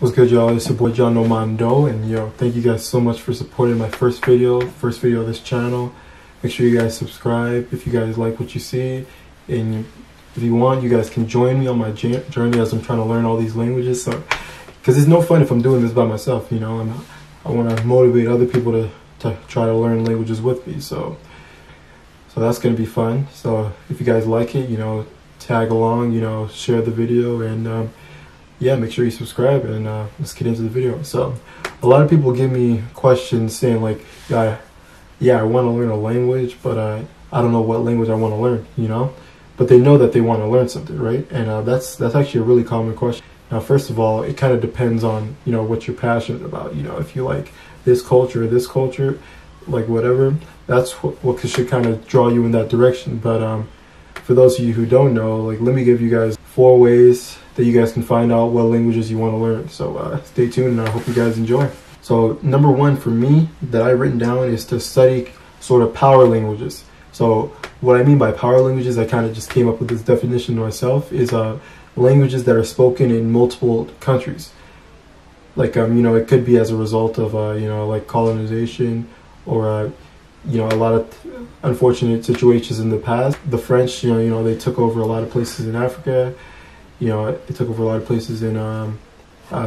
What's good, y'all? It's your boy John Nomando, and thank you guys so much for supporting my first video of this channel. Make sure you guys subscribe if you guys like what you see, and if you want, you guys can join me on my journey as I'm trying to learn all these languages. So, because it's no fun if I'm doing this by myself, and I want to motivate other people to try to learn languages with me. So that's gonna be fun. So if you guys like it, tag along, share the video, and yeah, make sure you subscribe, and let's get into the video. So a lot of people give me questions saying like, yeah, I want to learn a language, but I don't know what language I want to learn, but they know that they want to learn something, right? And that's actually a really common question. Now, first of all, it kind of depends on, what you're passionate about. If you like this culture, like whatever, that's what should kind of draw you in that direction. But for those of you who don't know, like, let me give you guys 4 ways that you guys can find out what languages you want to learn. So stay tuned, and I hope you guys enjoy. So number 1 for me that I've written down is to study sort of power languages. So what I mean by power languages, I kind of just came up with this definition myself, is languages that are spoken in multiple countries. Like, it could be as a result of, like colonization, or, a lot of unfortunate situations in the past. The French, they took over a lot of places in Africa. They took over a lot of places in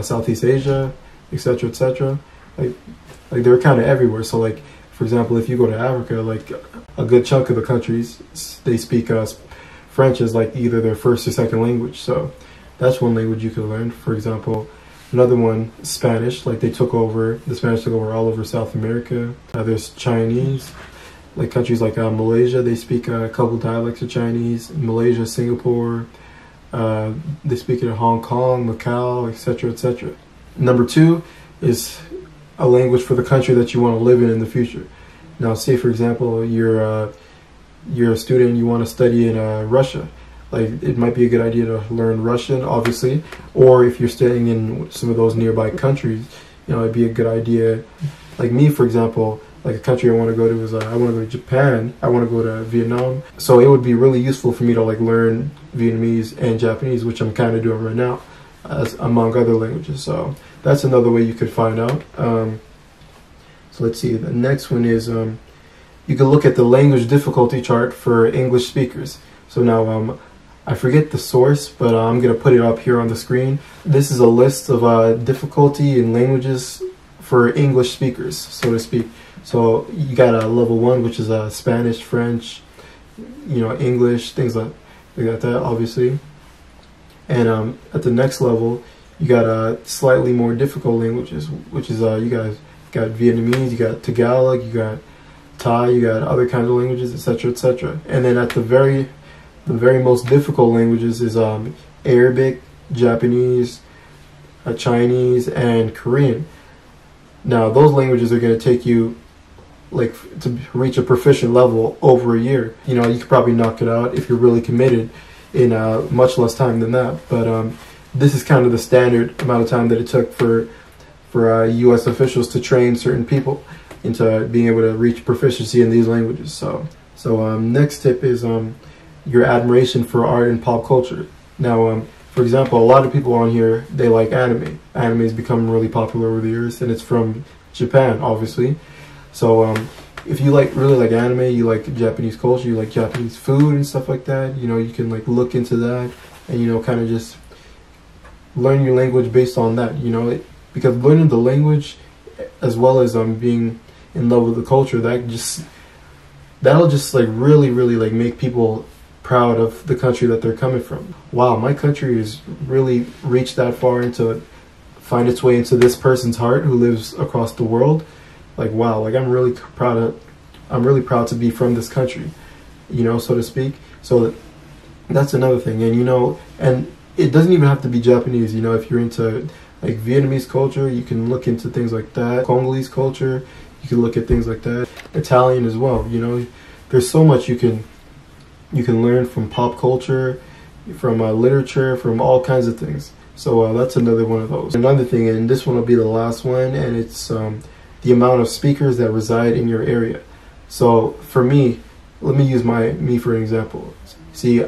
Southeast Asia, etc., etc. Like they were kind of everywhere. So, like, for example, if you go to Africa, like a good chunk of the countries, they speak French as like either their first or second language. So that's one language you could learn. For example, another one, Spanish. Like the Spanish took over all over South America. There's Chinese. Like countries like Malaysia, they speak a couple dialects of Chinese. Malaysia, Singapore. They speak it in Hong Kong, Macau, etc., etc. Number 2 is a language for the country that you want to live in the future. Now, say for example, you're a student, you want to study in Russia. Like, it might be a good idea to learn Russian, obviously. Or if you're staying in some of those nearby countries, it'd be a good idea. Like me, for example, like a country I want to go to is I want to go to Japan. I want to go to Vietnam. So it would be really useful for me to like learn Vietnamese and Japanese, which I'm kind of doing right now, among other languages. So that's another way you could find out. So let's see. The next one is you can look at the language difficulty chart for English speakers. So now I forget the source, but I'm gonna put it up here on the screen. This is a list of difficulty in languages for English speakers, so to speak. So you got a level 1, which is Spanish, French, English, things like that, obviously. And at the next level, you got slightly more difficult languages, which is you got Vietnamese, you got Tagalog, you got Thai, you got other kinds of languages, etc., etc. And then at the very most difficult languages is Arabic, Japanese, Chinese, and Korean. Now, those languages are going to take you, like, to reach a proficient level over a year. You could probably knock it out if you're really committed in much less time than that. But this is kind of the standard amount of time that it took for U.S. officials to train certain people into being able to reach proficiency in these languages. So next tip is your admiration for art and pop culture. Now, for example, a lot of people on here, they like anime. Anime has become really popular over the years, and it's from Japan, obviously. So if you really like anime, you like Japanese culture, you like Japanese food and stuff like that, you can like look into that and kind of just learn your language based on that, because learning the language as well as being in love with the culture, that'll just like really like make people proud of the country that they're coming from. Wow, my country has really reached that far into find its way into this person's heart who lives across the world. Like, wow, like I'm really proud to be from this country, so to speak. So that's another thing. And and it doesn't even have to be Japanese. If you're into like Vietnamese culture, you can look into things like that. Congolese culture, you can look at things like that. Italian as well. There's so much you can learn from pop culture, from literature, from all kinds of things. So that's another one of those. Another thing, and this one will be the last one, and it's the amount of speakers that reside in your area. So for me, let me use me for an example. See,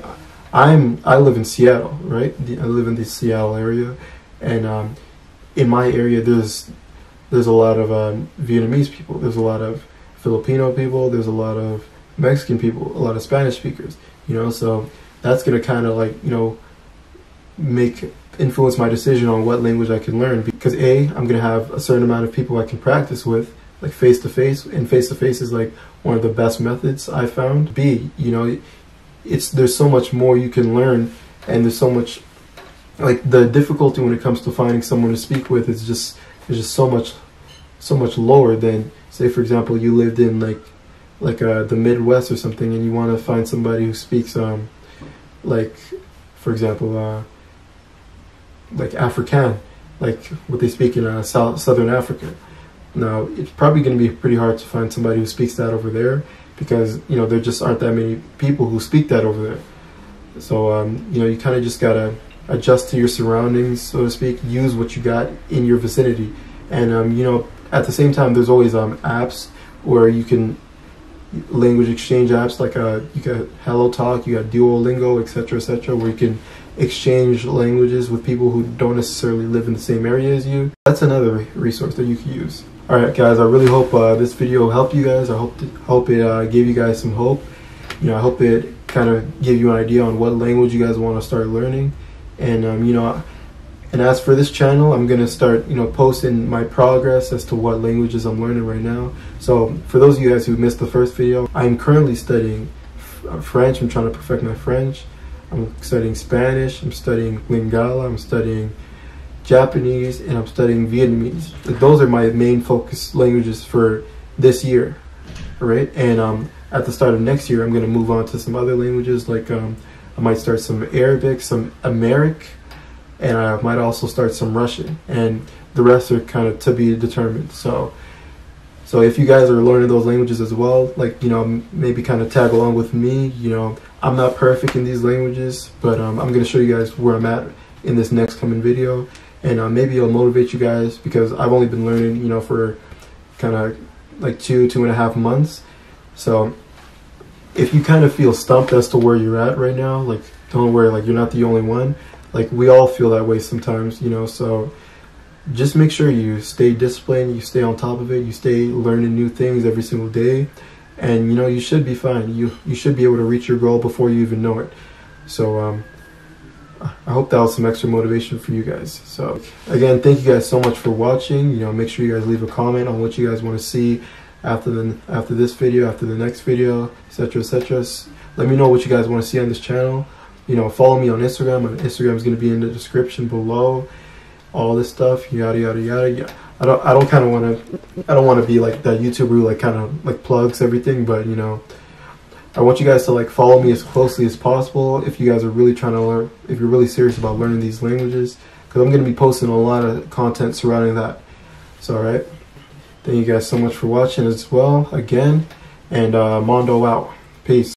I live in Seattle, right? I live in the Seattle area, and in my area, there's a lot of Vietnamese people, there's a lot of Filipino people, there's a lot of Mexican people, a lot of Spanish speakers, you know, so that's going to kind of like, you know, influence my decision on what language I can learn, because A, I'm going to have a certain amount of people I can practice with, like face to face, and face to face is like one of the best methods I found. B, you know, there's so much more you can learn, and there's so much, like, the difficulty when it comes to finding someone to speak with is just so much lower than, say for example, you lived in the Midwest or something, and you want to find somebody who speaks like, for example, like Afrikaan, like what they speak in Southern Africa. Now, it's probably going to be pretty hard to find somebody who speaks that over there, because, you know, there just aren't that many people who speak that over there. So, you know, you kind of just got to adjust to your surroundings, so to speak, use what you got in your vicinity. And, you know, at the same time, there's always apps where you can, language exchange apps, like you got Hello Talk, you got Duolingo, etc., where you can exchange languages with people who don't necessarily live in the same area as you. That's another resource that you can use. Alright guys, I really hope this video helped you guys. I hope it gave you guys some hope. You know, I hope it kind of gave you an idea on what language you guys want to start learning. And you know, and as for this channel, I'm gonna start, you know, posting my progress as to what languages I'm learning right now. So for those of you guys who missed the first video, I'm currently studying French. I'm trying to perfect my French. I'm studying Spanish, I'm studying Lingala, I'm studying Japanese, and I'm studying Vietnamese. Those are my main focus languages for this year, right? And at the start of next year, I'm going to move on to some other languages, like I might start some Arabic, some Amharic, and I might also start some Russian, and the rest are kind of to be determined. So if you guys are learning those languages as well, like, you know, maybe kind of tag along with me. You know, I'm not perfect in these languages, but I'm going to show you guys where I'm at in this next coming video, and maybe it'll motivate you guys, because I've only been learning, you know, for kind of like 2.5 months. So if you kind of feel stumped as to where you're at right now, like, don't worry, like, you're not the only one. Like, we all feel that way sometimes, you know, so just make sure you stay disciplined, you stay on top of it, you stay learning new things every single day, and, you know, you should be fine. You should be able to reach your goal before you even know it. So I hope that was some extra motivation for you guys. So again, thank you guys so much for watching. You know, make sure you guys leave a comment on what you guys want to see after this video, after the next video, etc. Let me know what you guys want to see on this channel. You know, follow me on Instagram. My Instagram is going to be in the description below. All this stuff, yada yada yada. Yeah, I don't want to be like that YouTuber who like kind of like plugs everything, but, you know, I want you guys to like follow me as closely as possible if you guys are really trying to learn, if you're really serious about learning these languages, because I'm going to be posting a lot of content surrounding that. So alright, thank you guys so much for watching as well again, and Mondo out. Peace.